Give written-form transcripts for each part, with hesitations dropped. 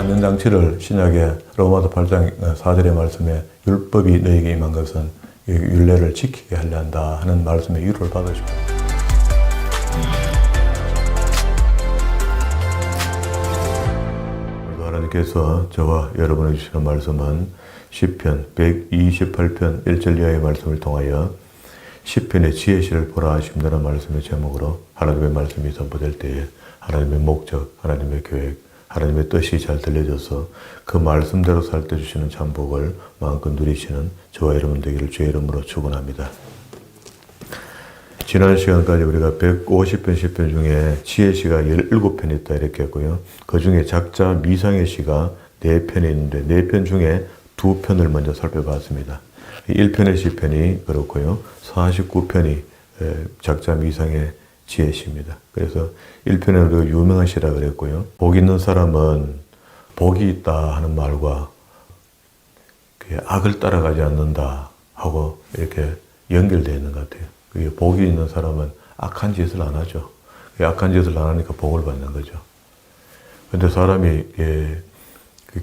만년장치를 신약의 로마서 8장 4절의 말씀에 율법이 너에게 임한 것은 율례를 지키게 하려 한다 하는 말씀에 위로를 받으십니다. 하나님께서 저와 여러분에게 주시는 말씀은 시편 128편 1절 이하의 말씀을 통하여 시편의 지혜시를 보라 하심이라는 말씀의 제목으로 하나님의 말씀이 선포될 때에 하나님의 목적, 하나님의 계획, 하나님의 뜻이 잘 들려져서 그 말씀대로 살 때 주시는 참복을 마음껏 누리시는 저와 여러분 되기를 주의 이름으로 축원합니다. 지난 시간까지 우리가 150편 시편 중에 지혜시가 17편이 있다 이렇게 했고요. 그 중에 작자 미상의 시가 4편이 있는데 4편 중에 2편을 먼저 살펴봤습니다. 1편의 시편이 그렇고요. 49편이 작자 미상의 지혜시입니다. 그래서 1편은 우리가 유명한 시라 그랬고요. 복 있는 사람은 복이 있다 하는 말과 악을 따라가지 않는다 하고 이렇게 연결되어 있는 것 같아요. 복이 있는 사람은 악한 짓을 안 하죠. 악한 짓을 안 하니까 복을 받는 거죠. 그런데 사람이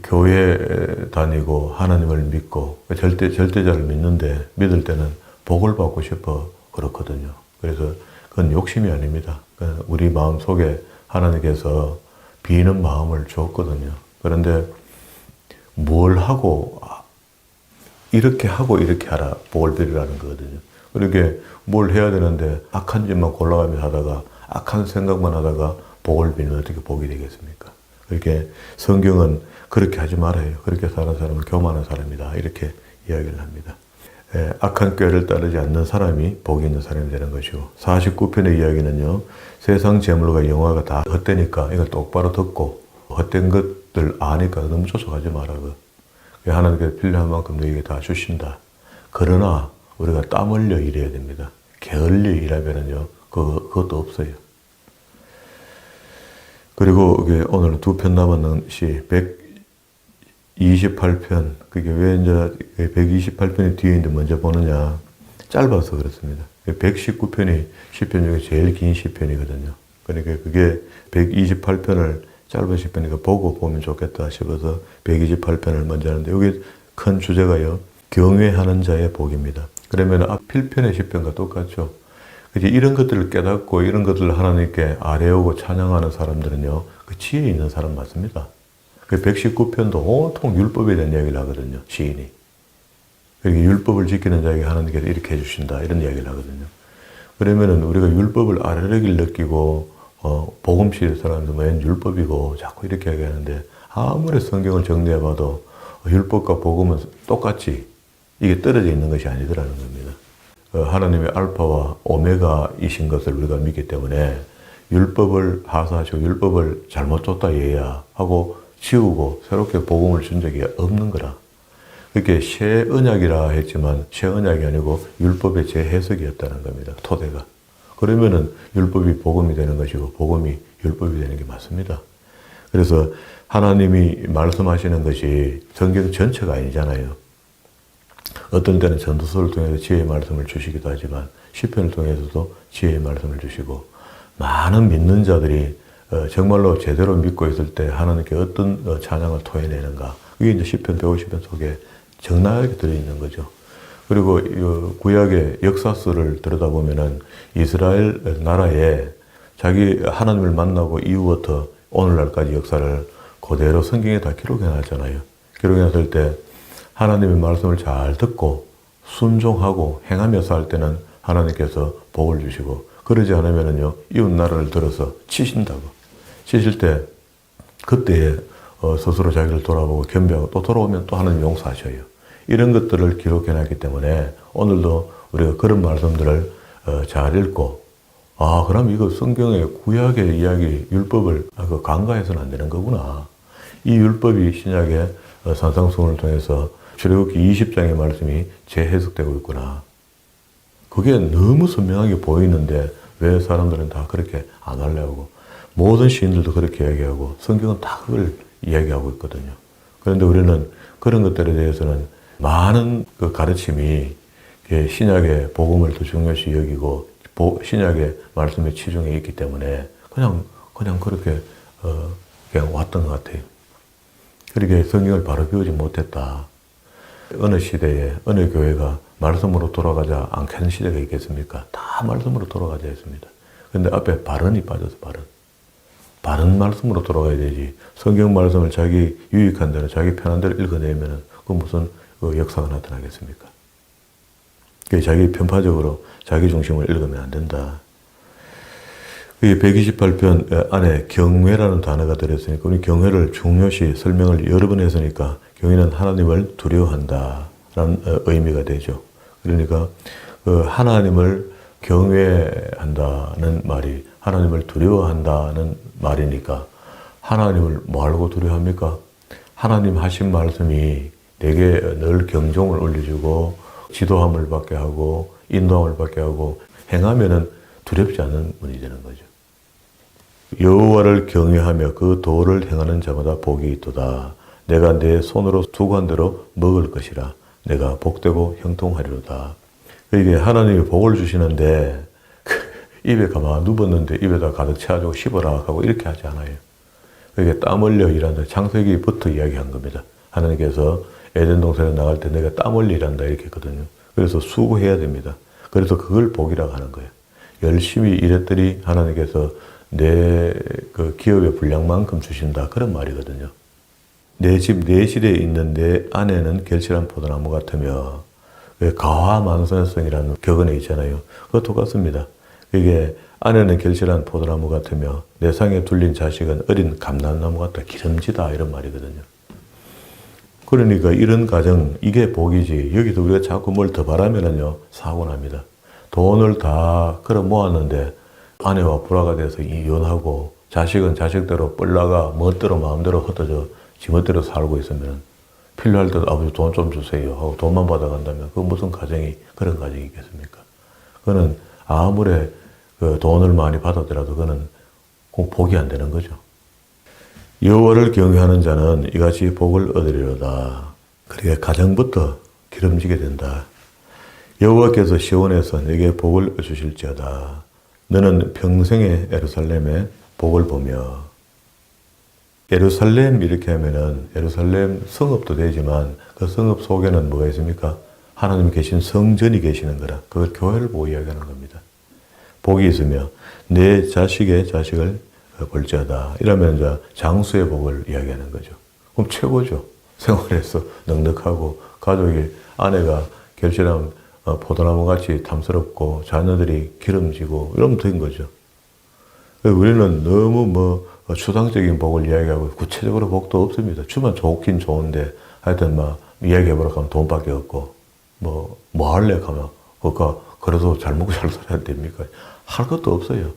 교회 다니고 하나님을 믿고 절대자를 믿는데 믿을 때는 복을 받고 싶어 그렇거든요. 그래서 그건 욕심이 아닙니다. 우리 마음 속에 하나님께서 비는 마음을 주었거든요. 그런데 뭘 하고 이렇게 하고 이렇게 하라 복을 빌으라는 거거든요. 그렇게 뭘 해야 되는데 악한 짓만 골라가며 하다가 악한 생각만 하다가 복을 빌면 어떻게 복이 되겠습니까? 그렇게 성경은 그렇게 하지 말아요. 그렇게 사는 사람은 교만한 사람이다. 이렇게 이야기를 합니다. 악한 꾀를 따르지 않는 사람이 복이 있는 사람이 되는 것이고 49편의 이야기는요. 세상 재물과 영화가 다 헛되니까 이걸 똑바로 듣고 헛된 것들 아니까 너무 쫓아가지 말라고. 하나님께서 필요한 만큼 너에게 다 주신다. 그러나 우리가 땀 흘려 일해야 됩니다. 게을리 일하면은요, 그것도 없어요. 그리고 오늘 2편 남았는 시 128편, 그게 왜 이제 128편이 뒤에 있는데 먼저 보느냐. 짧아서 그렇습니다. 119편이 시편 중에 제일 긴 시편이거든요. 그러니까 그게 128편을 짧은 시편이니까 보고 보면 좋겠다 싶어서 128편을 먼저 하는데 여기 큰 주제가요. 경외하는 자의 복입니다. 그러면 앞 필편의 시편과 똑같죠. 이제 이런 것들을 깨닫고 이런 것들을 하나님께 아뢰오고 찬양하는 사람들은요. 그 지혜 있는 사람 맞습니다. 그 119편도 온통 율법에 대한 이야기를 하거든요. 시인이. 그렇게 율법을 지키는 자에게 하나님께서 이렇게 해주신다. 이런 이야기를 하거든요. 그러면은 우리가 율법을 아래르기를 느끼고 복음시의 사람들 웬 율법이고 자꾸 이렇게 얘기하는데 아무리 성경을 정리해봐도 율법과 복음은 똑같이 이게 떨어져 있는 것이 아니더라는 겁니다. 하나님의 알파와 오메가이신 것을 우리가 믿기 때문에 율법을 하사하시고 율법을 잘못 줬다 얘야 하고 지우고 새롭게 복음을 준 적이 없는 거라. 그렇게 새 언약이라 했지만 새 언약이 아니고 율법의 재해석이었다는 겁니다. 토대가. 그러면은 율법이 복음이 되는 것이고 복음이 율법이 되는 게 맞습니다. 그래서 하나님이 말씀하시는 것이 성경 전체가 아니잖아요. 어떤 때는 전도서를 통해서 지혜의 말씀을 주시기도 하지만 시편을 통해서도 지혜의 말씀을 주시고 많은 믿는 자들이 정말로 제대로 믿고 있을 때 하나님께 어떤 찬양을 토해내는가. 그게 이제 시편 150편 속에 적나라하게 들어있는 거죠. 그리고 구약의 역사서를 들여다보면은 이스라엘 나라에 자기 하나님을 만나고 이후부터 오늘날까지 역사를 그대로 성경에 다 기록해놨잖아요. 기록해놨을 때 하나님의 말씀을 잘 듣고 순종하고 행하면서 할 때는 하나님께서 복을 주시고 그러지 않으면은요 이웃 나라를 들어서 치신다고. 치실 때 그때에 스스로 자기를 돌아보고 겸비하고 또 돌아오면 또 하나님 용서하셔요. 이런 것들을 기록해놨기 때문에 오늘도 우리가 그런 말씀들을 잘 읽고 그럼 이거 성경의 구약의 이야기 율법을 간과해서는 안 되는 거구나. 이 율법이 신약의 산상수훈을 통해서 출애굽기 20장의 말씀이 재해석되고 있구나. 그게 너무 선명하게 보이는데 왜 사람들은 다 그렇게 안 하려고. 모든 시인들도 그렇게 이야기하고 성경은 다 그걸 이야기하고 있거든요. 그런데 우리는 그런 것들에 대해서는 많은 그 가르침이 신약의 복음을 더 중요시 여기고 신약의 말씀에 치중해 있기 때문에 그냥 그렇게 그냥 왔던 것 같아요. 그러니까 성경을 바로 배우지 못했다. 어느 시대에 어느 교회가 말씀으로 돌아가자 않겠는 시대가 있겠습니까? 다 말씀으로 돌아가자 했습니다. 근데 앞에 발언이 빠져서 바른 말씀으로 돌아가야 되지. 성경 말씀을 자기 유익한 대로, 자기 편한 대로 읽어내면은 그 무슨 역사가 나타나겠습니까? 자기 편파적으로 자기 중심을 읽으면 안 된다. 128편 안에 경외라는 단어가 들었으니까 우리 경외를 중요시 설명을 여러 번 했으니까 경외는 하나님을 두려워한다 라는 의미가 되죠. 그러니까 하나님을 경외한다는 말이 하나님을 두려워한다는 말이니까 하나님을 뭐하고 두려워합니까? 하나님 하신 말씀이 내게 늘 경종을 울려주고 지도함을 받게 하고 인도함을 받게 하고 행하면은 두렵지 않은 분이 되는 거죠. 여호와를 경외하며 그 도를 행하는 자마다 복이 있도다. 내가 내 손으로 수고한 대로 먹을 것이라. 내가 복되고 형통하리로다. 이게 하나님이 복을 주시는데 입에 가만 누웠는데 입에다 가득 채워주고 씹어라 하고 이렇게 하지 않아요. 이게 땀 흘려 일한다. 창세기부터 이야기한 겁니다. 하나님께서 에덴 동산에 나갈 때 내가 땀 흘려 일한다 이렇게 했거든요. 그래서 수고해야 됩니다. 그래서 그걸 복이라고 하는 거예요. 열심히 일했더니 하나님께서 내 그 기업의 분량만큼 주신다. 그런 말이거든요. 내 집 내실에 있는 내 아내는 결실한 포도나무 같으며 가화만선성이라는 격언에 있잖아요. 그거 똑같습니다. 이게 아내는 결실한 포도나무 같으며 내 상에 둘린 자식은 어린 감람나무 같다. 기름지다 이런 말이거든요. 그러니까 이런 가정 이게 복이지. 여기서 우리가 자꾸 뭘 더 바라면은요 사고 납니다. 돈을 다 끌어 모았는데 아내와 불화가 돼서 이혼하고 자식은 자식대로 뻘나가 멋대로 마음대로 흩어져 지멋대로 살고 있으면 필요할 때도 아버지 돈 좀 주세요 하고 돈만 받아간다면 그 무슨 가정이 그런 가정이 있겠습니까? 그거는 아무리 그 돈을 많이 받았더라도 그거는 꼭 복이 안 되는 거죠. 여호와를 경외하는 자는 이같이 복을 얻으리로다. 그러니까 가정부터 기름지게 된다. 여호와께서 시온에서 내게 복을 주실지어다. 너는 평생에 예루살렘에 복을 보며. 예루살렘 이렇게 하면은 예루살렘 성읍도 되지만 그 성읍 속에는 뭐가 있습니까? 하나님이 계신 성전이 계시는 거라. 그걸 교회를 보고 이야기하는 겁니다. 복이 있으며 내 자식의 자식을 볼지어다. 이러면 이제 장수의 복을 이야기하는 거죠. 그럼 최고죠. 생활에서 넉넉하고 가족이 아내가 결실한 포도나무 같이 탐스럽고 자녀들이 기름지고 이러면 된 거죠. 우리는 너무 추상적인 복을 이야기하고 구체적으로 복도 없습니다. 주면 좋긴 좋은데 하여튼 이야기해보라고 하면 돈밖에 없고 뭐 할래 하면 그래도 잘 먹고 잘 살아야 됩니까? 할 것도 없어요.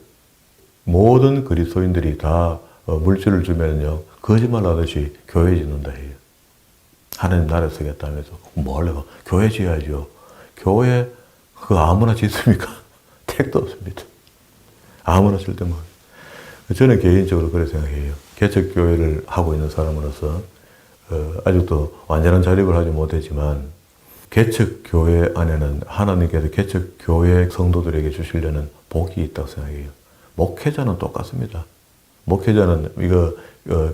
모든 그리스도인들이 다 물질을 주면요 거짓말 하듯이 교회 짓는다 해요. 하나님 나라 쓰겠다면서 뭐 할래? 교회 지어야죠. 교회 그거 아무나 짓습니까? 택도 없습니다. 아무나 쓸 때만. 저는 개인적으로 그렇게 생각해요. 개척교회를 하고 있는 사람으로서 아직도 완전한 자립을 하지 못했지만 개척교회 안에는 하나님께서 개척교회 성도들에게 주시려는 복이 있다고 생각해요. 목회자는 똑같습니다. 목회자는 이거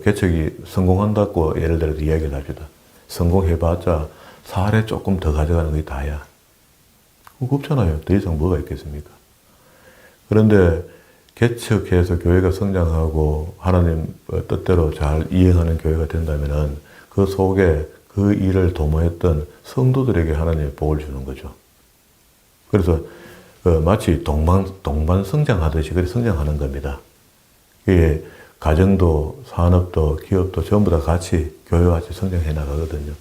개척이 성공한다고 예를 들어서 이야기를 합시다. 성공해봤자 사례 조금 더 가져가는 게 다야. 없잖아요. 더 이상 뭐가 있겠습니까? 그런데 개척해서 교회가 성장하고 하나님 뜻대로 잘 이행하는 교회가 된다면은 그 속에 그 일을 도모했던 성도들에게 하나님의 복을 주는 거죠. 그래서 마치 동반 성장하듯이 그렇게 성장하는 겁니다. 이게 가정도 산업도 기업도 전부 다 같이 교회와 같이 성장해 나가거든요.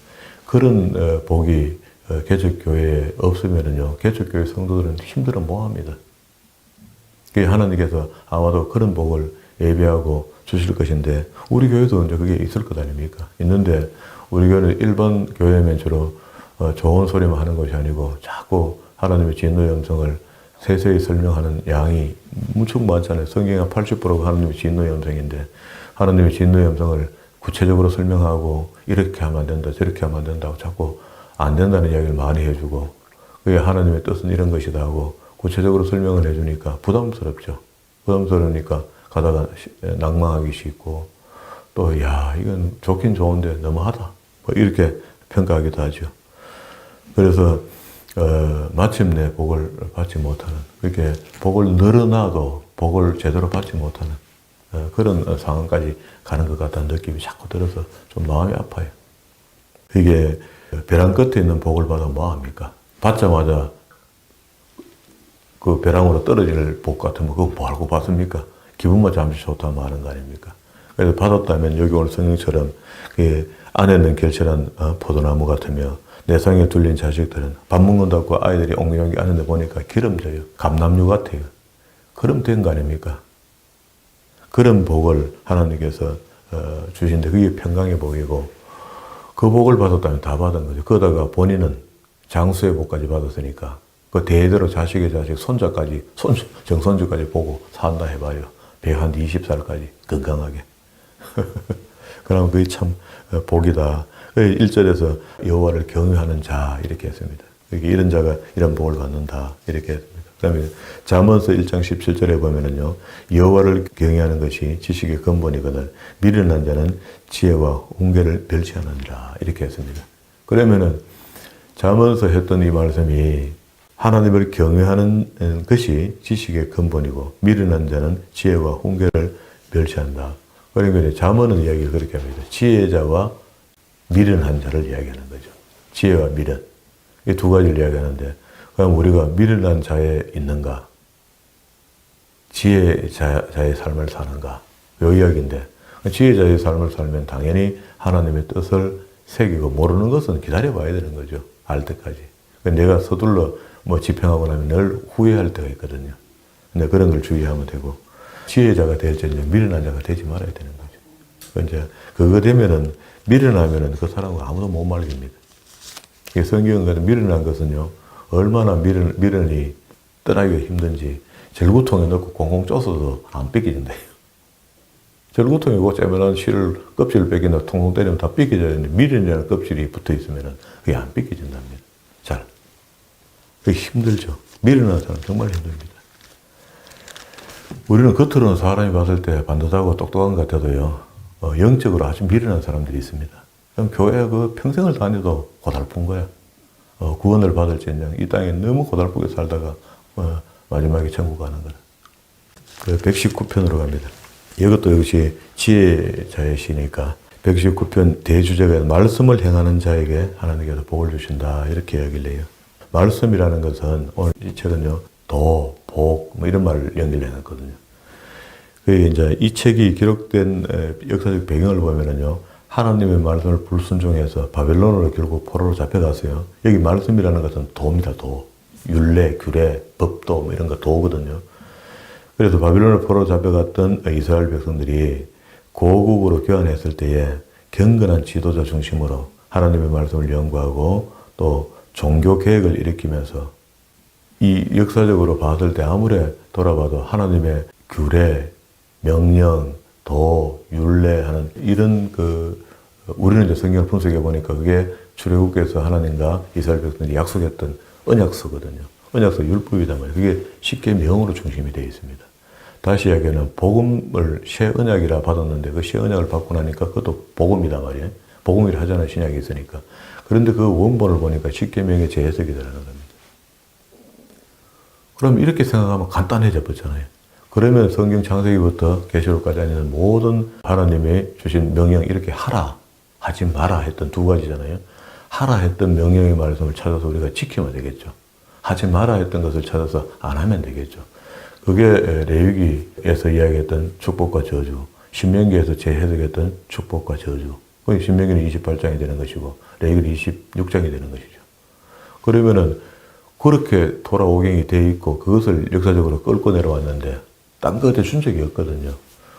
그런 복이 개척교회에 없으면은요, 개척교회 성도들은 힘들어 뭐합니다. 하나님께서 아마도 그런 복을 예비하고 주실 것인데, 우리 교회도 이제 그게 있을 것 아닙니까? 있는데, 우리 교회는 일반 교회면 주로 좋은 소리만 하는 것이 아니고, 자꾸 하나님의 진노의 음성을 세세히 설명하는 양이 무척 많잖아요. 성경의 80%가 하나님의 진노의 음성인데, 하나님의 진노의 음성을 구체적으로 설명하고, 이렇게 하면 안 된다, 저렇게 하면 안 된다고 자꾸 안 된다는 이야기를 많이 해주고, 그게 하나님의 뜻은 이런 것이다 하고, 구체적으로 설명을 해주니까 부담스럽죠. 부담스러우니까 가다가 낭망하기 쉽고, 또, 야, 이건 좋긴 좋은데 너무하다. 뭐 이렇게 평가하기도 하죠. 그래서, 마침내 복을 받지 못하는, 그렇게 복을 늘어나도 복을 제대로 받지 못하는 그런 상황까지 가는 것 같다는 느낌이 자꾸 들어서 좀 마음이 아파요. 이게 벼랑 끝에 있는 복을 받으면 뭐합니까? 받자마자 그 벼랑으로 떨어질 복 같으면 그거 뭐하고 받습니까? 기분만 잠시 좋다 하는 거 아닙니까? 그래서 받았다면 여기 오늘 성경처럼 그 안에 있는 결실한 포도나무 같으며 내상에 둘린 자식들은 밥 먹는다고 아이들이 옹기종기 안에 보니까 기름져요. 감남류 같아요. 그럼 된 거 아닙니까? 그런 복을 하나님께서 주신데 그게 평강의 복이고 그 복을 받았다면 다 받은 거죠. 그러다가 본인은 장수의 복까지 받았으니까 그 대대로 자식의 자식, 손자까지, 정손주까지 보고 산다 해봐요. 120살까지 건강하게. 그러면 그게 참 복이다. 1절에서 여호와를 경외하는 자 이렇게 했습니다. 이런 자가 이런 복을 받는다 이렇게 했습니다. 그다음에 잠언서 1장 17절에 보면은요, 여호와를 경외하는 것이 지식의 근본이거든 미련한 자는 지혜와 훈계를 멸시하느니라 이렇게 했습니다. 그러면은 잠언서 했던 이 말씀이 하나님을 경외하는 것이 지식의 근본이고 미련한 자는 지혜와 훈계를 멸시한다. 그러니까 잠언은 이야기를 그렇게 합니다. 지혜자와 미련한 자를 이야기하는 거죠. 지혜와 미련. 이 두 가지를 이야기하는데 그럼 우리가 미련한 자에 있는가? 지혜자의 삶을 사는가? 요 이야기인데 지혜자의 삶을 살면 당연히 하나님의 뜻을 새기고 모르는 것은 기다려봐야 되는 거죠. 알 때까지. 내가 서둘러 집행하고 나면 늘 후회할 때가 있거든요. 근데 그런 걸 주의하면 되고 지혜자가 될지 미련한 자가 되지 말아야 되는 거죠. 이제 그거 되면은 미련하면은 그 사람은 아무도 못 말립니다. 성경은 미련한 것은요 얼마나 미련이 떠나기가 힘든지 절구통에 넣고 공공 쪼서도 안 뺏기진대요. 절구통에 그 째면한 실을 껍질을 뺏긴다 통통 때리면 다 뺏겨져야 되는데 미련이라는 껍질이 붙어 있으면은 그게 안 뺏겨진답니다. 잘. 그게 힘들죠. 미련한 사람 정말 힘듭니다. 우리는 겉으로는 사람이 봤을 때 반듯하고 똑똑한 것 같아도요, 영적으로 아주 미련한 사람들이 있습니다. 그럼 교회 그 평생을 다녀도 고달픈 거야. 구원을 받을지언정 이 땅에 너무 고달프게 살다가 마지막에 천국 가는 거라. 119편으로 갑니다. 이것도 역시 지혜자의 시니까 119편 대주제가 말씀을 행하는 자에게 하나님께서 복을 주신다 이렇게 이야기를 해요. 말씀이라는 것은 오늘 이 책은요 도, 복 이런 말을 연결해 놨거든요. 그게 이제 이 책이 기록된 역사적 배경을 보면은요 하나님의 말씀을 불순종해서 바벨론으로 결국 포로로 잡혀갔어요. 여기 말씀이라는 것은 도입니다. 도. 율례, 규례, 법도 이런 거 도거든요. 그래서 바벨론으로 포로로 잡혀갔던 이스라엘 백성들이 고국으로 교환했을 때에 경건한 지도자 중심으로 하나님의 말씀을 연구하고 또 종교 개혁을 일으키면서 이 역사적으로 봤을 때 아무리 돌아봐도 하나님의 규례, 명령, 도, 율례 하는 이런 우리는 이제 성경을 분석해 보니까 그게 출애굽께서 하나님과 이스라엘 백성들이 약속했던 언약서거든요. 언약서 율법이단 말이에요. 그게 쉽게 명으로 중심이 되어 있습니다. 다시 이야기하면 복음을 새 언약이라 받았는데 그 새 언약을 받고 나니까 그것도 복음이단 말이에요. 복음이라 하잖아요. 신약이 있으니까. 그런데 그 원본을 보니까 십계명의 재해석이 되는 겁니다. 그럼 이렇게 생각하면 간단해져 버잖아요. 그러면 성경 창세기부터 계시록까지 있는 모든 하나님의 주신 명령 이렇게 하라, 하지 마라 했던 두 가지잖아요. 하라 했던 명령의 말씀을 찾아서 우리가 지키면 되겠죠. 하지 마라 했던 것을 찾아서 안 하면 되겠죠. 그게 레위기에서 이야기했던 축복과 저주, 신명기에서 재해석했던 축복과 저주. 신명기는 28장이 되는 것이고 레위기는 26장이 되는 것이죠. 그러면은 그렇게 돌아오경이 돼 있고 그것을 역사적으로 끌고 내려왔는데 딴 것에 준 적이 없거든요.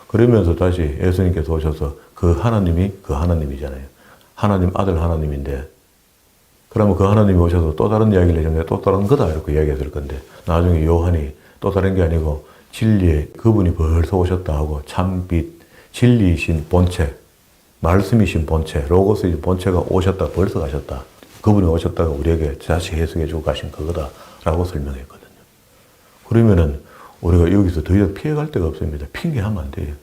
그러면서 다시 예수님께서 오셔서 그 하나님이 그 하나님이잖아요. 하나님 아들 하나님인데 그러면 그 하나님이 오셔서 또 다른 이야기를 해주면 또 다른 거다 이렇게 이야기했을 건데 나중에 요한이 또 다른 게 아니고 진리의 그분이 벌써 오셨다 하고 참빛 진리이신 본체 말씀이신 본체 로고스이신 본체가 오셨다 벌써 가셨다. 그분이 오셨다가 우리에게 다시 해석해주고 가신 그거다라고 설명했거든요. 그러면은 우리가 여기서 더 이상 피해갈 데가 없습니다. 핑계하면 안 돼요.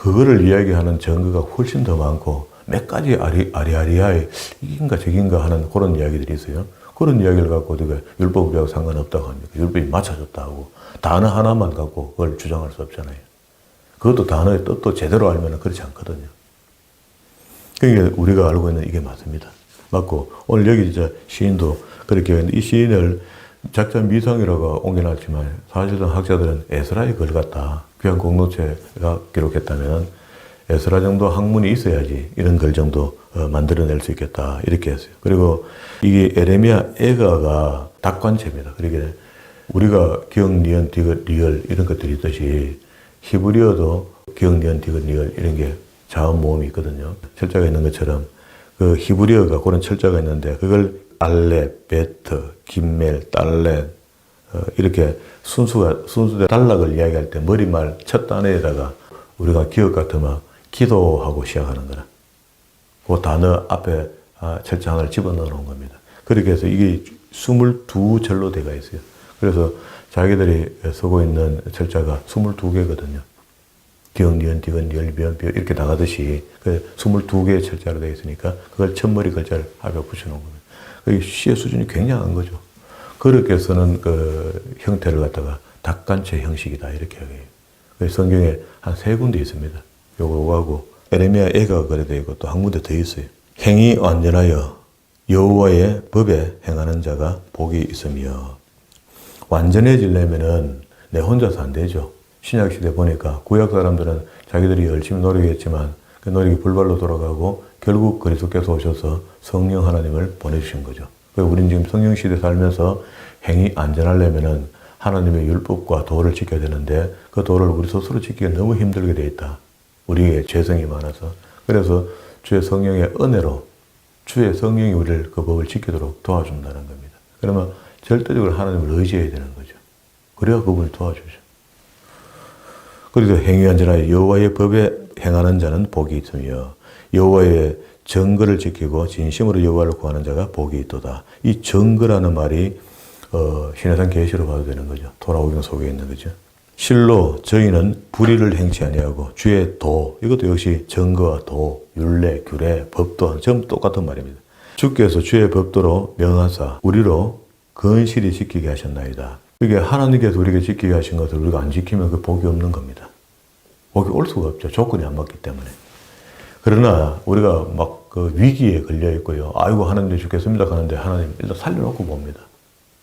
그거를 이야기하는 증거가 훨씬 더 많고 몇 가지 아리아리하에 이긴가 저긴가 하는 그런 이야기들이 있어요. 그런 이야기를 갖고 우리가 율법 우리하고 상관없다고 합니까? 율법이 맞춰졌다 하고 단어 하나만 갖고 그걸 주장할 수 없잖아요. 그것도 단어의 뜻도 제대로 알면 그렇지 않거든요. 그러니까 우리가 알고 있는 이게 맞습니다. 맞고 오늘 여기 이제 시인도 그렇게 이 시인을 작자 미성이라고 옮겨놨지만 사실은 학자들은 에스라의 글 같다. 귀한 공동체가 기록했다면 에스라 정도 학문이 있어야지 이런 글 정도 만들어낼 수 있겠다 이렇게 했어요. 그리고 이게 에레미야 애가가 닭관체입니다. 그러니까 우리가 기역, 니은, 디귿, 리을 이런 것들이 있듯이 히브리어도 기역, 니은, 디귿, 리을 이런 게 자음 모음이 있거든요. 철자가 있는 것처럼 그 히브리어가 그런 철자가 있는데 그걸 알렙, 베트, 김멜, 달렛 이렇게 순수대 단락을 이야기할 때 머리말 첫 단어에다가 우리가 기억 같으면 기도하고 시작하는 거라. 그 단어 앞에 철자 하나를 집어넣어 놓은 겁니다. 그렇게 해서 이게 22절로 되어 있어요. 그래서 자기들이 쓰고 있는 철자가 22개거든요. 기역, 니은, 디귿, 리을, 미음, 비읍 이렇게 나가듯이 22개의 철자로 되어 있으니까 그걸 첫머리 글자를 앞에 붙여놓은 겁니다. 이 시의 수준이 굉장한 거죠. 그렇게 쓰는 그 형태를 갖다가 닭간체 형식이다 이렇게 해요. 성경에 한 3군데 있습니다. 요거하고 에레미야 애가 그래 되어 있고 또 한 군데 더 있어요. 행이 완전하여 여호와의 법에 행하는 자가 복이 있으며 완전해지려면은 내 혼자서 안 되죠. 신약 시대 보니까 구약 사람들은 자기들이 열심히 노력했지만 그 노력이 불발로 돌아가고 결국 그리스도께서 오셔서 성령 하나님을 보내주신 거죠. 우리는 지금 성령 시대 살면서 행이 안전하려면은 하나님의 율법과 도를 지켜야 되는데 그 도를 우리 스스로 지키기가 너무 힘들게 돼 있다. 우리의 죄성이 많아서. 그래서 주의 성령의 은혜로 주의 성령이 우리를 그 법을 지키도록 도와준다는 겁니다. 그러면 절대적으로 하나님을 의지해야 되는 거죠. 그래야 그분을 도와주죠. 그래서 행위 안전하여 여호와의 법에 행하는 자는 복이 있으며 여호와의 정거를 지키고 진심으로 여호와를 구하는 자가 복이 있도다. 이 정거라는 말이 신해산 계시로 봐도 되는 거죠. 돌아오경 속에 있는 거죠. 실로 저희는 불의를 행치 아니하고 주의 도 이것도 역시 정거와 도, 율례, 규례, 법도 전부 똑같은 말입니다. 주께서 주의 법도로 명하사 우리로 건실히 지키게 하셨나이다. 이게 하나님께서 우리에게 지키게 하신 것을 우리가 안 지키면 그 복이 없는 겁니다. 복이 올 수가 없죠. 조건이 안 맞기 때문에. 그러나 우리가 막 그 위기에 걸려 있고요. 아이고 하나님 죽겠습니다 하는데 하나님 일단 살려놓고 봅니다.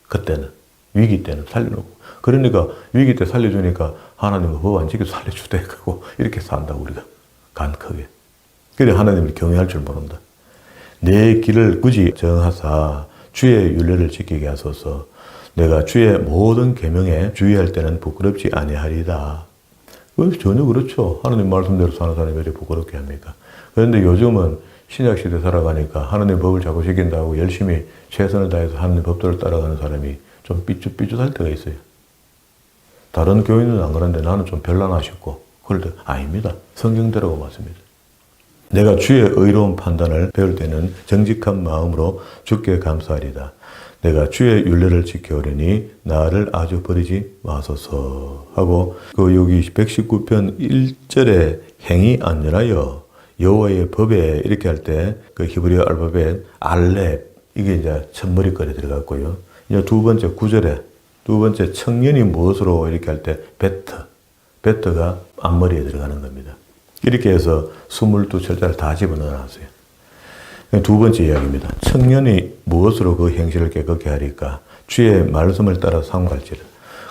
그때는 위기 때는 살려놓고. 그러니까 위기 때 살려주니까 하나님은 법 안 지켜서 살려주대고 이렇게 산다 우리가 간 크게. 그래 하나님을 경외할 줄 모른다. 내 길을 굳이 정하사 주의 율례를 지키게 하소서. 내가 주의 모든 계명에 주의할 때는 부끄럽지 아니하리다. 전혀 그렇죠. 하나님 말씀대로 사는 사람이 왜 이렇게 부끄럽게 합니까? 그런데 요즘은 신약 시대 살아가니까 하나님 법을 자꾸 지킨다고 열심히 최선을 다해서 하나님 법도를 따라가는 사람이 좀 삐뚤삐뚤할 때가 있어요. 다른 교인은 안 그런데 나는 좀 별나나 싶고 그럴 때 아닙니다. 성경대로가 맞습니다. 내가 주의 의로운 판단을 배울 때는 정직한 마음으로 주께 감사하리다. 내가 주의 율례를 지켜오려니 나를 아주 버리지 마소서 하고 그 여기 119편 1절에 행이 안전하여 여호와의 법에 이렇게 할 때 그 히브리어 알파벳 알렙 이게 이제 첫머리거리 들어갔고요. 이제 두 번째 9절에 두 번째 청년이 무엇으로 이렇게 할 때 베트가 앞머리에 들어가는 겁니다. 이렇게 해서 22철자를 다 집어넣어 놨어요. 두 번째 이야기입니다. 청년이 무엇으로 그 행실을 깨끗게 하리까? 주의 말씀을 따라 상고할지라.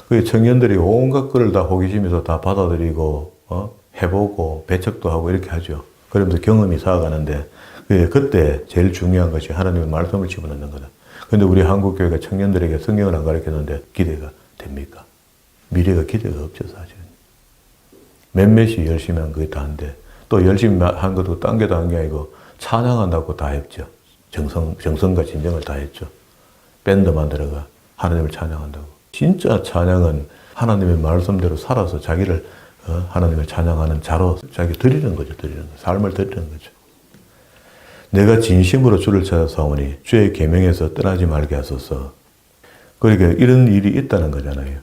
그 청년들이 온갖 것을 다 호기심에서 다 받아들이고 해보고 배척도 하고 이렇게 하죠. 그러면서 경험이 쌓아가는데 그때 제일 중요한 것이 하나님의 말씀을 집어넣는 거다. 그런데 우리 한국교회가 청년들에게 성경을 안 가르쳤는데 기대가 됩니까? 미래가 기대가 없죠 사실은. 몇몇이 열심히 한 그게 다인데 또 열심히 한 것도 딴 게 다 한 게 아니고 찬양한다고 다 했죠. 정성과 진정을 다 했죠. 밴드 만들어가 하나님을 찬양한다고. 진짜 찬양은 하나님의 말씀대로 살아서 자기를 하나님을 찬양하는 자로 자기 드리는 거죠. 드리는 거. 삶을 드리는 거죠. 내가 진심으로 주를 찾아 싸우니 주의 계명에서 떠나지 말게 하소서. 그러니까 이런 일이 있다는 거잖아요.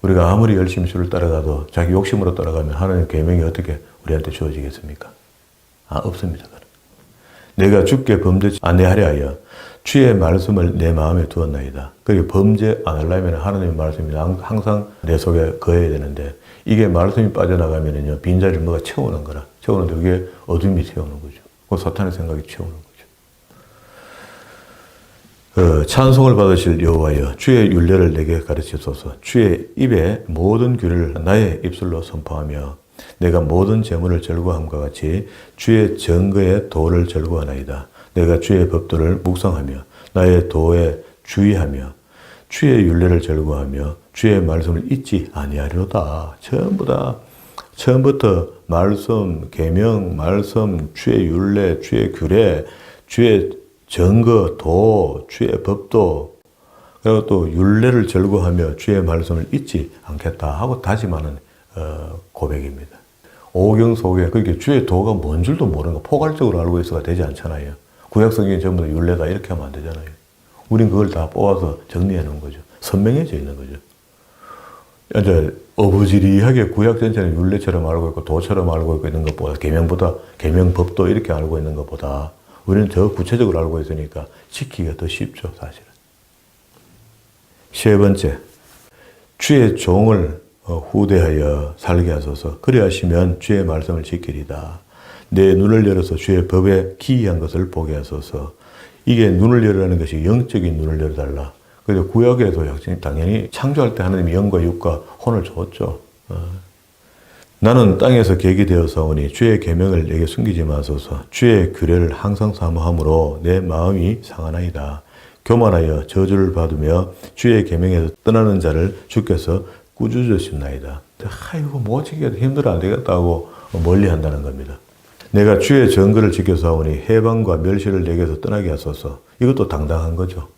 우리가 아무리 열심히 주를 따라가도 자기 욕심으로 따라가면 하나님 계명이 어떻게 우리한테 주어지겠습니까? 없습니다. 내가 주께 범죄치 아니하려 하여 주의 말씀을 내 마음에 두었나이다. 그리고 범죄 안 하려면 하나님의 말씀이 항상 내 속에 거해야 되는데 이게 말씀이 빠져나가면요 빈자리를 뭐가 채우는 거라. 채우는데 그게 어둠이 채우는 거죠. 그 사탄의 생각이 채우는 거죠. 찬송을 받으실 여호와여 주의 율례를 내게 가르치소서. 주의 입의 모든 규를 나의 입술로 선포하며 내가 모든 재물을 절구함과 같이 주의 증거의 도를 절구하나이다. 내가 주의 법도를 묵상하며 나의 도에 주의하며 주의 율례를 절구하며 주의 말씀을 잊지 아니하리로다. 전부 다 처음부터 말씀, 계명, 말씀, 주의 율례, 주의 규례, 주의 증거, 도, 주의 법도 그리고 또 율례를 절구하며 주의 말씀을 잊지 않겠다 하고 다짐하는 고백입니다. 오경소경 그렇게 주의 도가 뭔 줄도 모르는 거 포괄적으로 알고 있어가 되지 않잖아요. 구약성경이 전부 다 율례다 이렇게 하면 안 되잖아요. 우린 그걸 다 뽑아서 정리해 놓은 거죠. 선명해져 있는 거죠. 이제 어부지리하게 구약 전체는 율례처럼 알고 있고 도처럼 알고 있는 것보다 계명법도 이렇게 알고 있는 것보다 우리는 더 구체적으로 알고 있으니까 지키기가 더 쉽죠, 사실은. 세 번째, 주의 종을 후대하여 살게 하소서. 그리하시면 주의 말씀을 지키리다. 내 눈을 열어서 주의 법에 기이한 것을 보게 하소서. 이게 눈을 열으라는 것이 영적인 눈을 열어달라. 그래서 구약에도 당연히 창조할 때 하나님이 영과 육과 혼을 줬죠. 나는 땅에서 객이 되어서오니 주의 계명을 내게 숨기지 마소서. 주의 규례를 항상 사모함으로 내 마음이 상하나이다. 교만하여 저주를 받으며 주의 계명에서 떠나는 자를 주께서 꾸짖으신나이다. 아이고 못 지키겠다 힘들어 안 되겠다 하고 멀리 한다는 겁니다. 내가 주의 정거를 지켜사오니 해방과 멸시를 내게서 떠나게 하소서. 이것도 당당한 거죠.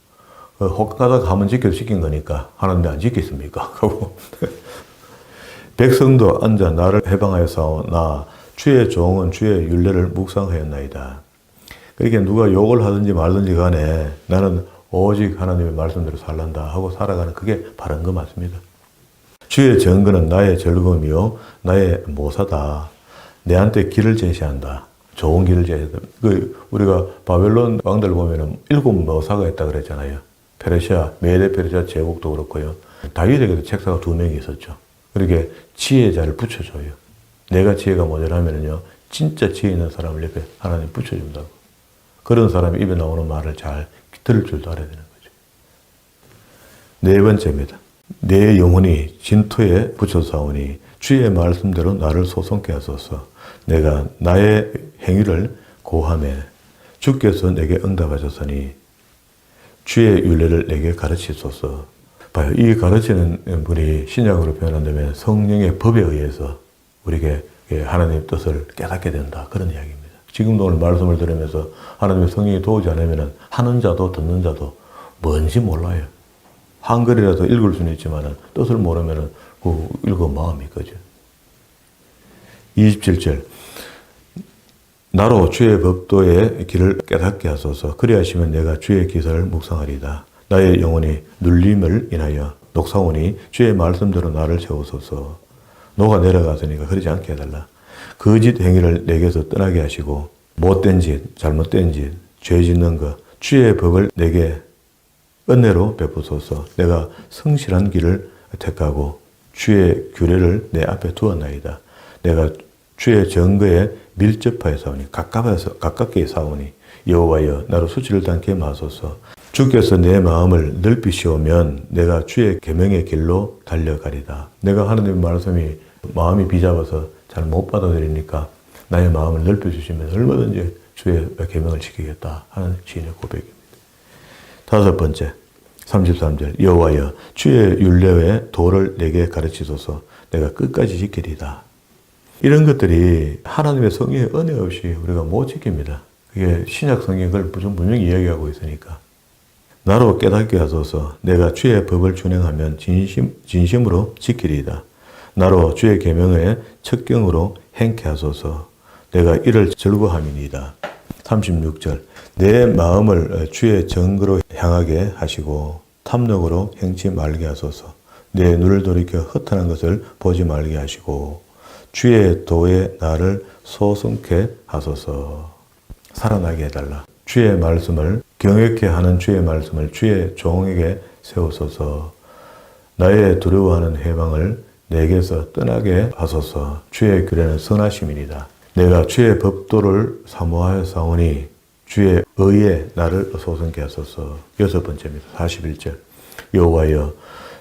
혹가다 가면 지킨 거니까 하나님이 안 지켰습니까? 하고 백성도 앉아 나를 해방하여 사오나 주의 종은 주의 율례를 묵상하였나이다. 그렇게 누가 욕을 하든지 말든지 간에 나는 오직 하나님의 말씀대로 살란다 하고 살아가는 그게 바른 거 맞습니다. 주의 정거는 나의 즐거움이요 나의 모사다. 내한테 길을 제시한다. 좋은 길을 제시한다. 우리가 바벨론 왕들 보면은 7 모사가 있다 그랬잖아요. 페르시아, 메데 페르시아 제국도 그렇고요. 다윗에게도 책사가 2명이 있었죠. 그렇게 지혜자를 붙여줘요. 내가 지혜가 모자라면은요, 진짜 지혜 있는 사람을 옆에 하나님 붙여준다고. 그런 사람이 입에 나오는 말을 잘 들을 줄도 알아야 되는 거죠. 네 번째입니다. 내 영혼이 진토에 붙여사오니 주의 말씀대로 나를 소송케 하소서. 내가 나의 행위를 고함해 주께서 내게 응답하셨으니 주의 율례를 내게 가르치소서. 봐요. 이 가르치는 분이 신약으로 표현한다면 성령의 법에 의해서 우리에게 하나님의 뜻을 깨닫게 된다. 그런 이야기입니다. 지금도 오늘 말씀을 들으면서 하나님의 성령이 도우지 않으면 하는 자도 듣는 자도 뭔지 몰라요. 한글이라도 읽을 수는 있지만 뜻을 모르면 그 읽어 마음이 거죠. 27절 나로 주의 법도의 길을 깨닫게 하소서. 그리하시면 내가 주의 기사를 묵상하리다. 나의 영혼이 눌림을 인하여 녹사오니 주의 말씀대로 나를 채우소서. 노가 내려갔으니까 그러지 않게 해달라. 거짓 행위를 내게서 떠나게 하시고 못된 짓, 잘못된 짓, 죄 짓는 것, 주의 법을 내게 은혜로 베푸소서. 내가 성실한 길을 택하고 주의 규례를 내 앞에 두었나이다. 내가 주의 정거에 밀접하여 사오니 가깝게 사오니 여호와여 나로 수치를 당케 마소서. 주께서 내 마음을 넓히시오면 내가 주의 계명의 길로 달려가리다. 내가 하나님의 말씀이 마음이 비잡아서 잘 못 받아들이니까 나의 마음을 넓혀주시면 얼마든지 주의 계명을 지키겠다 하는 시인의 고백입니다. 다섯 번째 33절 여호와여 주의 율례의 도를 내게 가르치소서. 내가 끝까지 지키리다. 이런 것들이 하나님의 성령의 은혜 없이 우리가 못 지킵니다. 그게 신약 성경이 그걸 분명히 이야기하고 있으니까. 나로 깨닫게 하소서. 내가 주의 법을 준행하면 진심으로 지키리이다. 나로 주의 계명의 척경으로 행케 하소서. 내가 이를 즐거함이니이다. 36절 내 마음을 주의 정거로 향하게 하시고 탐욕으로 행치 말게 하소서. 내 눈을 돌이켜 허탄한 것을 보지 말게 하시고 주의 도에 나를 소성케 하소서. 살아나게 해달라. 주의 말씀을 경외케 하는 주의 말씀을 주의 종에게 세우소서. 나의 두려워하는 해방을 내게서 떠나게 하소서. 주의 규례는 선하심이니이다. 내가 주의 법도를 사모하여 사오니 주의 의에 나를 소성케 하소서. 6번째입니다. 41절. 여호와여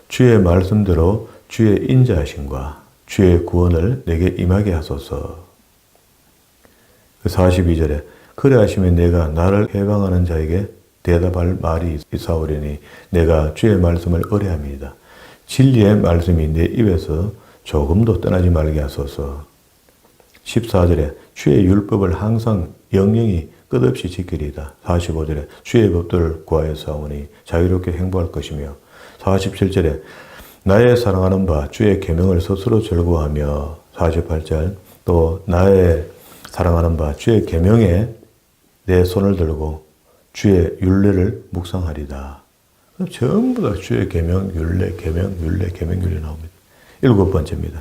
주의 말씀대로 주의 인자하심과 주의 구원을 내게 임하게 하소서. 42절에 그래하시면 내가 나를 해방하는 자에게 대답할 말이 있사오리니 내가 주의 말씀을 의뢰합니다. 진리의 말씀이 내 입에서 조금도 떠나지 말게 하소서. 14절에 주의 율법을 항상 영영이 끝없이 지키리이다. 45절에 주의 법도를 구하여 싸우니 자유롭게 행복할 것이며 47절에 나의 사랑하는 바 주의 계명을 스스로 즐거워하며 48절 또 나의 사랑하는 바 주의 계명에 내 손을 들고 주의 율례를 묵상하리다. 전부 다 주의 계명, 율례, 계명, 율례, 계명, 율례 나옵니다. 7번째입니다.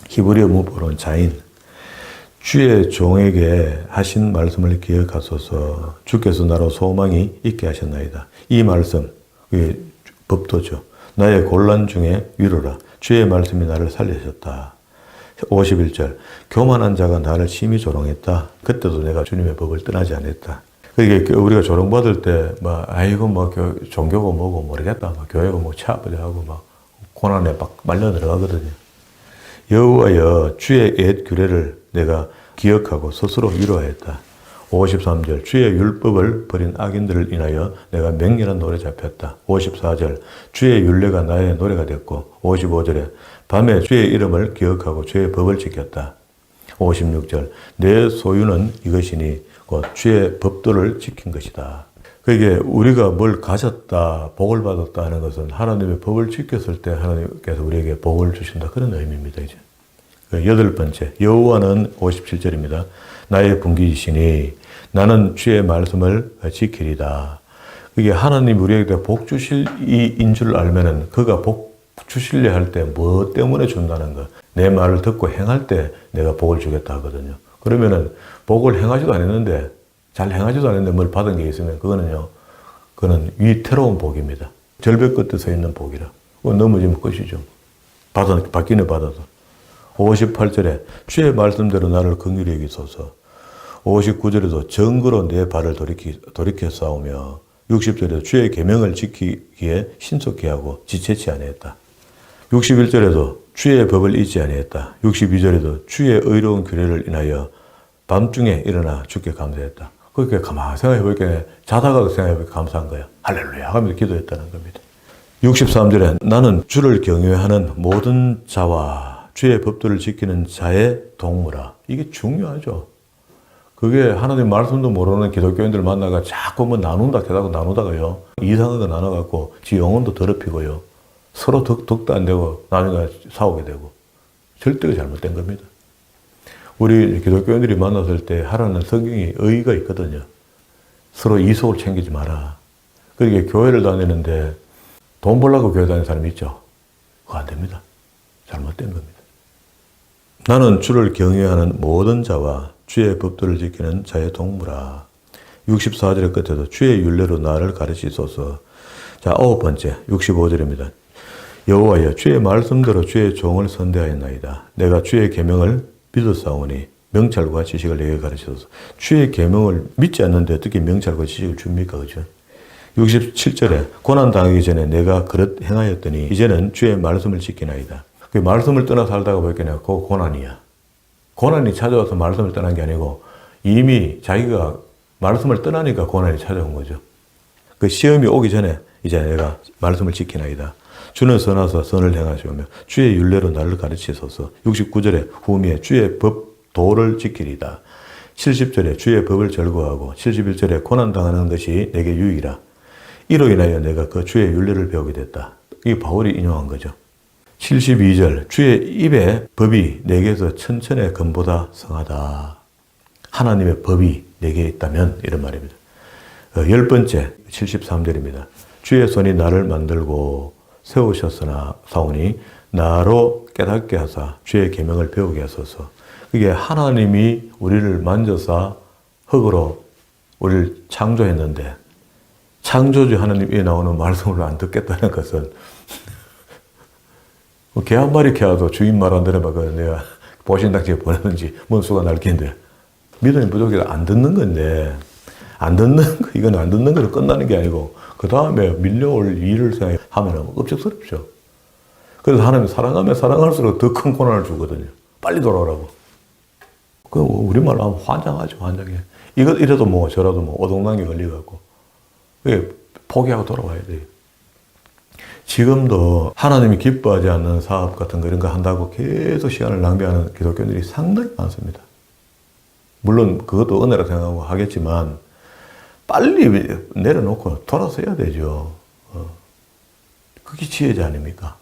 히브리어 문법으로는 자인. 주의 종에게 하신 말씀을 기억하소서. 주께서 나로 소망이 있게 하셨나이다. 이 말씀, 그게 법도죠. 나의 곤란 중에 위로라. 주의 말씀이 나를 살리셨다. 51절. 교만한 자가 나를 심히 조롱했다. 그때도 내가 주님의 법을 떠나지 않았다. 그게 우리가 조롱받을 때, 아이고, 종교고 뭐고 모르겠다. 교회고 뭐 차아버지 하고 고난에 막 말려 들어가거든요. 여호와여 주의 옛 규례를 내가 기억하고 스스로 위로하였다. 53절 주의 율법을 버린 악인들을 인하여 내가 맹렬한 노래 잡혔다. 54절 주의 율례가 나의 노래가 됐고 55절에 밤에 주의 이름을 기억하고 주의 법을 지켰다. 56절 내 소유는 이것이니 곧 주의 법도를 지킨 것이다. 그게 우리가 뭘 가졌다, 복을 받았다 하는 것은 하나님의 법을 지켰을 때 하나님께서 우리에게 복을 주신다. 그런 의미입니다. 이제 8번째 여호와는 57절입니다. 나의 분기이시니 나는 주의 말씀을 지키리다. 이게 하나님 우리에게 복 주실 이인 줄 알면은 그가 복 주실래 할 때 뭐 때문에 준다는 거. 내 말을 듣고 행할 때 내가 복을 주겠다 하거든요. 그러면은 복을 행하지도 않았는데 잘 행하지도 않았는데 뭘 받은 게 있으면 그거는 위태로운 복입니다. 절벽 끝에 서 있는 복이라. 넘어지면 끝이죠. 받기는 받아도. 58절에 주의 말씀대로 나를 긍휼히 여기소서. 59절에도 정거로 내 발을 돌이켜 싸우며 60절에도 주의 계명을 지키기에 신속히 하고 지체치 아니했다. 61절에도 주의 법을 잊지 아니했다. 62절에도 주의 의로운 규례를 인하여 밤중에 일어나 주께 감사했다. 그렇게 가만히 생각해보니까 자다가도 생각해보니까 감사한 거야. 할렐루야 하면서 기도했다는 겁니다. 63절에 나는 주를 경외하는 모든 자와 주의 법도를 지키는 자의 동무라. 이게 중요하죠. 그게 하나님 말씀도 모르는 기독교인들 만나가 자꾸 나누다가요. 이상한 거 나눠갖고 지 영혼도 더럽히고요. 서로 덕도 안 되고 나중에 싸우게 되고. 절대로 잘못된 겁니다. 우리 기독교인들이 만났을 때 하라는 성경이 의의가 있거든요. 서로 이속을 챙기지 마라. 그러니까 교회를 다니는데 돈 벌려고 교회 다니는 사람이 있죠. 그거 안 됩니다. 잘못된 겁니다. 나는 주를 경외하는 모든 자와 주의 법도를 지키는 자의 동무라. 64절의 끝에도 주의 율례로 나를 가르치소서. 자, 9번째 65절입니다. 여호와여 주의 말씀대로 주의 종을 선대하였나이다. 내가 주의 계명을 믿었사오니 명찰과 지식을 내게 가르치소서. 주의 계명을 믿지 않는데 어떻게 명찰과 지식을 줍니까? 그죠? 67절에 고난당하기 전에 내가 그릇 행하였더니 이제는 주의 말씀을 지키나이다. 그 말씀을 떠나 살다가 보니까 그거 고난이야. 고난이 찾아와서 말씀을 떠난 게 아니고 이미 자기가 말씀을 떠나니까 고난이 찾아온 거죠. 그 시험이 오기 전에 이제 내가 말씀을 지키나이다. 주는 선하사 선을 행하시오며 주의 율례로 나를 가르치소서. 69절에 후미에 주의 법도를 지키리다. 70절에 주의 법을 즐거워하고 71절에 고난당하는 것이 내게 유익이라. 이로 인하여 내가 그 주의 율례를 배우게 됐다. 이게 바울이 인용한 거죠. 72절 주의 입의 법이 내게서 천천의 금보다 성하다. 하나님의 법이 내게 있다면 이런 말입니다. 10번째 73절입니다. 주의 손이 나를 만들고 세우셨으나 사오니 나로 깨닫게 하사 주의 계명을 배우게 하소서. 그게 하나님이 우리를 만져서 흙으로 우리를 창조했는데 창조주 하나님이 나오는 말씀을 안 듣겠다는 것은 개 한 마리 키워도 주인 말 안 들으면 내가 보신당지에 보내는지 문수가 날긴데 믿음이 부족해서 안 듣는 건데 이건 안 듣는 거로 끝나는 게 아니고 그 다음에 밀려올 일을 생각하면 끔찍스럽죠. 그래서 하나님이 사랑하면 사랑할수록 더 큰 고난을 주거든요. 빨리 돌아오라고. 그 우리말로 하면 환장하죠, 환장해. 이래도 뭐 저라도 뭐 오동강에 걸려갖고 포기하고 돌아와야 돼요. 지금도 하나님이 기뻐하지 않는 사업 같은 거 이런 거 한다고 계속 시간을 낭비하는 기독교인들이 상당히 많습니다. 물론 그것도 은혜라 생각하고 하겠지만 빨리 내려놓고 돌아서야 되죠. 그게 지혜지 아닙니까?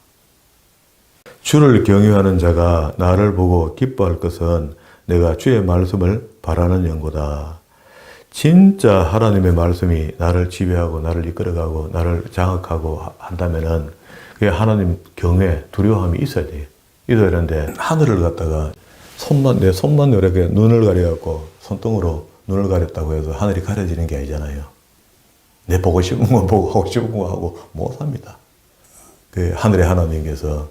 주를 경외하는 자가 나를 보고 기뻐할 것은 내가 주의 말씀을 바라는 연고다. 진짜 하나님의 말씀이 나를 지배하고 나를 이끌어가고 나를 장악하고 한다면은 그게 하나님 경외, 두려움이 있어야 돼요. 있어야 되는데 하늘을 갖다가 내 손만 이렇게 눈을 가려갖고 손등으로 눈을 가렸다고 해서 하늘이 가려지는 게 아니잖아요. 내 보고 싶은 거 보고 하고 싶은 거 하고 못 삽니다. 그 하늘의 하나님께서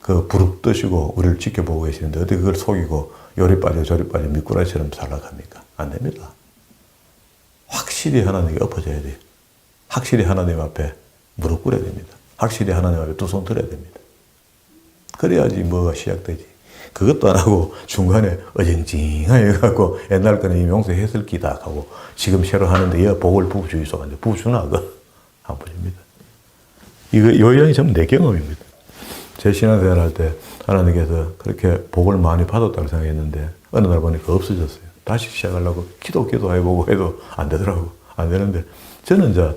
그 부릅 뜨시고 우리를 지켜보고 계시는데 어떻게 그걸 속이고 요리 빠져 저리 빠져 미꾸라지처럼 살아갑니까? 안 됩니다. 확실히 하나님께 엎어져야 돼요. 확실히 하나님 앞에 무릎 꿇어야 됩니다. 확실히 하나님 앞에 두 손 들어야 됩니다. 그래야지 뭐가 시작되지. 그것도 안 하고 중간에 어징징하게 해갖고 옛날 거는 이 용서 해설기다 하고 지금 새로 하는데 얘 복을 부어주이소 하는데 부어주나 그거 안 부어줍니다. 이거 요양이 전부 내 경험입니다. 제 신앙생활 할 때 하나님께서 그렇게 복을 많이 받았다고 생각했는데 어느 날 보니까 없어졌어요. 다시 시작하려고 기도해보고 해도 안 되더라고. 안 되는데 저는 이제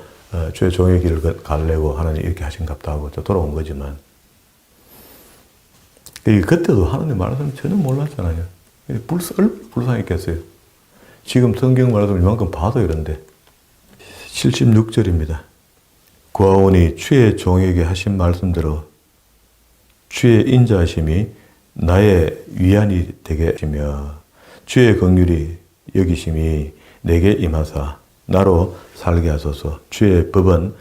주의 종의 길을 가려고 하나님 이렇게 하신갑다 하고 돌아온 거지만 그때도 하나님 말씀 전혀 몰랐잖아요. 얼마나 불쌍했겠어요. 지금 성경 말씀을 이만큼 봐도 이런데 76절입니다. 구하오니 주의 종에게 하신 말씀대로 주의 인자하심이 나의 위안이 되게 하시며 주의 긍휼이 여기심이 내게 임하사 나로 살게 하소서. 주의 법은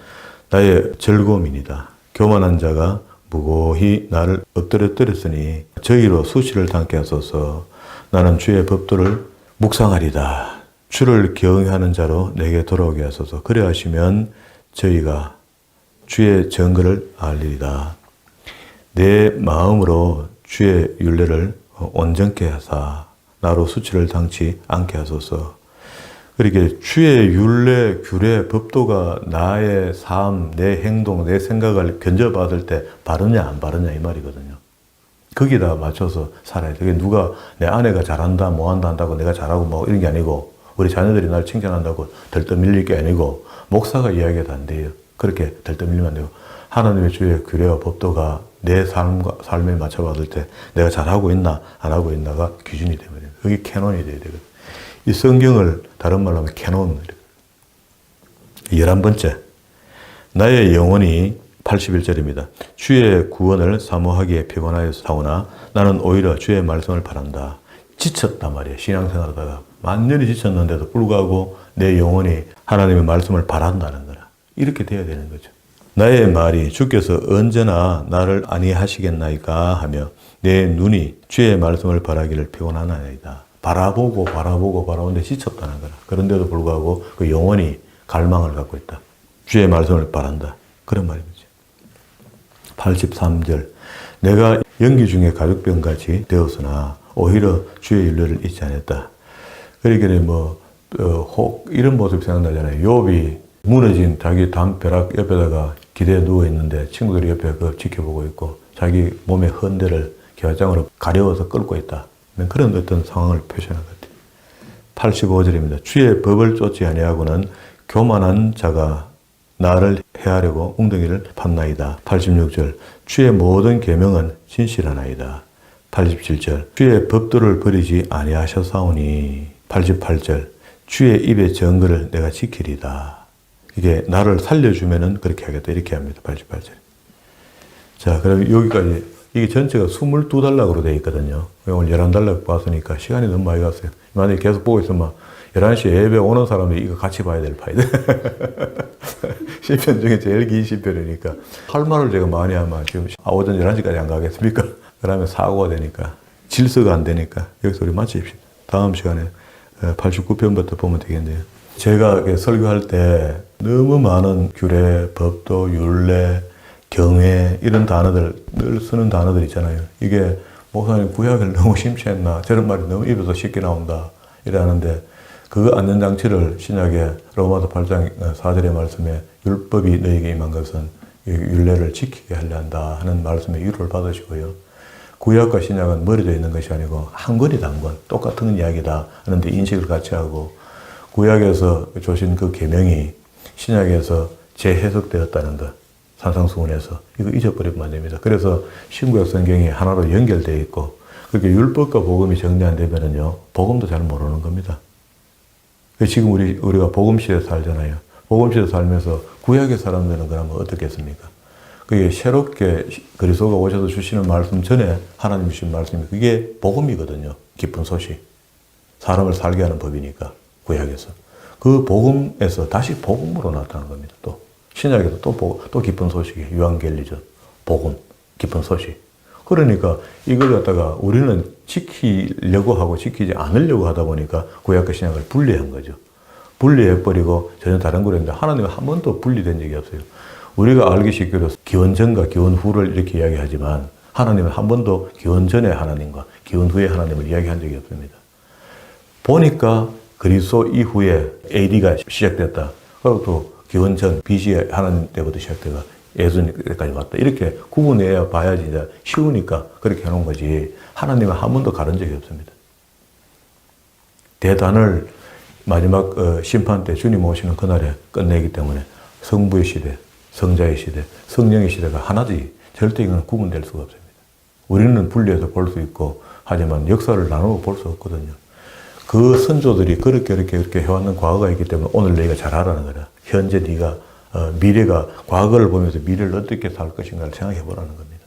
나의 즐거움이니이다. 교만한 자가 무고히 나를 엎드렸으니 저희로 수치를 당케 하소서. 나는 주의 법도를 묵상하리다. 주를 경외하는 자로 내게 돌아오게 하소서. 그래 하시면 저희가 주의 정거를 알리리다. 내 마음으로 주의 율례를 온전케 하사 나로 수치를 당치 않게 하소서. 그렇게 주의 율례, 규례, 법도가 나의 삶, 내 행동, 내 생각을 견져받을 때 바르냐 안 바르냐 이 말이거든요. 거기다 맞춰서 살아야 돼. 누가 내 아내가 잘한다, 뭐한다 한다고 내가 잘하고 뭐 이런 게 아니고 우리 자녀들이 날 칭찬한다고 들떠밀릴 게 아니고 목사가 이야기해도 안 돼요. 그렇게 들떠밀리면 안 되고 하나님의 주의 규례와 법도가 내 삶에 맞춰받을 때 내가 잘하고 있나 안 하고 있나가 기준이 되면 돼요. 그게 캐논이 돼야 되거든요. 이 성경을 다른 말로 하면 캐논. 11번째, 나의 영혼이 81절입니다. 주의 구원을 사모하기에 피곤하여 사오나 나는 오히려 주의 말씀을 바란다. 지쳤단 말이에요. 신앙생활하다가 만년히 지쳤는데도 불구하고 내 영혼이 하나님의 말씀을 바란다는 거라. 이렇게 돼야 되는 거죠. 나의 말이 주께서 언제나 나를 안위하시겠나이까 하며 내 눈이 주의 말씀을 바라기를 피곤하나이다. 바라보는데 지쳤다는 거라. 그런데도 불구하고 그 영혼이 갈망을 갖고 있다. 주의 말씀을 바란다. 그런 말입니다. 83절. 내가 연기 중에 가죽병같이 되었으나 오히려 주의 윤례를 잊지 않았다. 그러니까 이런 모습이 생각나잖아요. 욥이 무너진 자기 담벼락 옆에다가 기대에 누워 있는데 친구들이 옆에 그 지켜보고 있고 자기 몸의 헌대를 겨장으로 가려워서 끌고 있다. 그런 어떤 상황을 표시하는 것 같아요. 85절입니다. 주의 법을 쫓지 아니하고는 교만한 자가 나를 해하려고 웅덩이를 팠나이다. 86절. 주의 모든 계명은 진실하나이다. 87절. 주의 법도를 버리지 아니하셨사오니. 88절. 주의 입의 정거를 내가 지키리다. 이게 나를 살려주면은 그렇게 하겠다. 이렇게 합니다. 88절. 자, 그럼 여기까지 이게 전체가 22단락으로 되어 있거든요. 오늘 11단락 봤으니까 시간이 너무 많이 갔어요. 만약에 계속 보고 있으면 11시에 예배 오는 사람들이 이거 같이 봐야 될 파이들. 시편 중에 제일 긴 시편이니까 할 말을 제가 많이 하면 지금 오전 11시까지 안 가겠습니까? 그러면 사고가 되니까 질서가 안 되니까 여기서 우리 마칩시다. 다음 시간에 89편부터 보면 되겠네요. 제가 설교할 때 너무 많은 규례, 법도, 율례, 경외 이런 단어들 늘 쓰는 단어들 있잖아요. 이게 목사님 구약을 너무 심취했나 저런 말이 너무 입에서 쉽게 나온다 이러는데 그 안전장치를 신약의 로마서 8장 4절의 말씀에 율법이 너에게 임한 것은 율례를 지키게 하려 한다 하는 말씀에 위로를 받으시고요. 구약과 신약은 멀어져 있는 것이 아니고 한 권이다 한 권. 똑같은 이야기다 하는데 인식을 같이 하고 구약에서 주신 그 계명이 신약에서 재해석되었다는 것. 산상수훈에서 이거 잊어버리면 안 됩니다. 그래서 신구약 성경이 하나로 연결되어 있고 그렇게 율법과 복음이 정리 안 되면은요 복음도 잘 모르는 겁니다. 지금 우리가 복음 시대에 살잖아요. 복음 시대에 살면서 구약의 사람들은 그러면 어떻겠습니까? 그게 새롭게 그리스도가 오셔서 주시는 말씀 전에 하나님 주신 말씀이 그게 복음이거든요. 기쁜 소식. 사람을 살게 하는 법이니까 구약에서. 그 복음에서 다시 복음으로 나타난 겁니다. 또 신약에도 또 기쁜 소식이 유앙겔리죠. 복음, 기쁜 소식. 그러니까 이걸 갖다가 우리는 지키려고 하고 지키지 않으려고 하다 보니까 구약과 신약을 분리한 거죠. 분리해버리고 전혀 다른 거였는데 하나님은 한 번도 분리된 적이 없어요. 우리가 알기 쉽게도 기원 전과 기원 후를 이렇게 이야기하지만 하나님은 한 번도 기원 전의 하나님과 기원 후의 하나님을 이야기한 적이 없습니다. 보니까 그리스도 이후에 AD가 시작됐다. 그리고 또 기원 전 BC 하나님 때부터 시작돼가 예수님 때까지 왔다. 이렇게 구분해야 봐야지 이제 쉬우니까 그렇게 해놓은 거지. 하나님은 한 번도 가른 적이 없습니다. 대단을 마지막 심판 때 주님 오시는 그날에 끝내기 때문에 성부의 시대, 성자의 시대, 성령의 시대가 하나지 절대 이건 구분될 수가 없습니다. 우리는 분리해서 볼 수 있고 하지만 역사를 나누어 볼 수 없거든요. 그 선조들이 그렇게 해왔는 과거가 있기 때문에 오늘 너희가 잘 알아는 거라. 현재 네가 미래가 과거를 보면서 미래를 어떻게 살 것인가를 생각해 보라는 겁니다.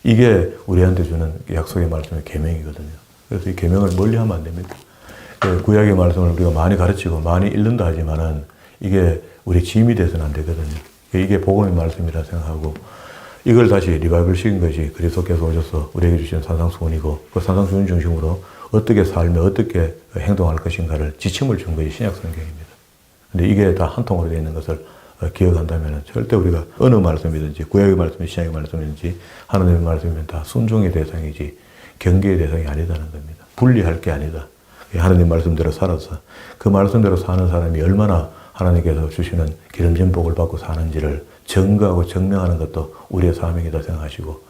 이게 우리한테 주는 약속의 말씀의 계명이거든요. 그래서 이 계명을 멀리하면 안 됩니다. 구약의 말씀을 우리가 많이 가르치고 많이 읽는다 하지만은 이게 우리 짐이 돼서는 안 되거든요. 이게 복음의 말씀이라 생각하고 이걸 다시 리바이벌 시킨 것이 그리스도께서 오셔서 우리에게 주신 산상수훈이고 그 산상수훈 중심으로 어떻게 살며 어떻게 행동할 것인가를 지침을 준 것이 신약 성경입니다. 근데 이게 다 한 통으로 되어 있는 것을 기억한다면 절대 우리가 어느 말씀이든지 구약의 말씀이든지 신약의 말씀이든지 하나님의 말씀이면 다 순종의 대상이지 경계의 대상이 아니다는 겁니다. 분리할 게 아니다. 하나님 말씀대로 살아서 그 말씀대로 사는 사람이 얼마나 하나님께서 주시는 기름진 복을 받고 사는지를 증거하고 증명하는 것도 우리의 사명이다 생각하시고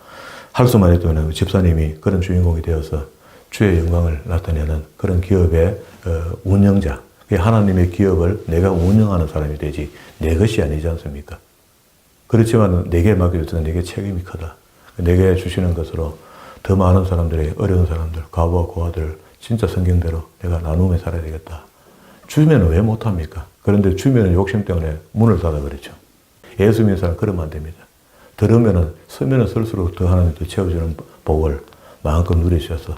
할 수만 있다면 집사님이 그런 주인공이 되어서 주의 영광을 나타내는 그런 기업의 운영자, 하나님의 기업을 내가 운영하는 사람이 되지 내 것이 아니지 않습니까? 그렇지만 내게 맡겨졌던 내게 책임이 크다. 내게 주시는 것으로 더 많은 사람들의 어려운 사람들, 과부와 고아들 진짜 성경대로 내가 나누며 살아야 되겠다. 주면 왜 못합니까? 그런데 주면은 욕심 때문에 문을 닫아버리죠. 예수 믿는 사람 그러면 안 됩니다. 들으면은 서면은 설수록 더 하나님 더 채워주는 복을 마음껏 누리셔서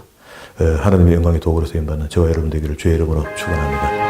하나님의 영광의 도구로 쓰임받는 저와 여러분 되기를 주의 이름으로 축원합니다.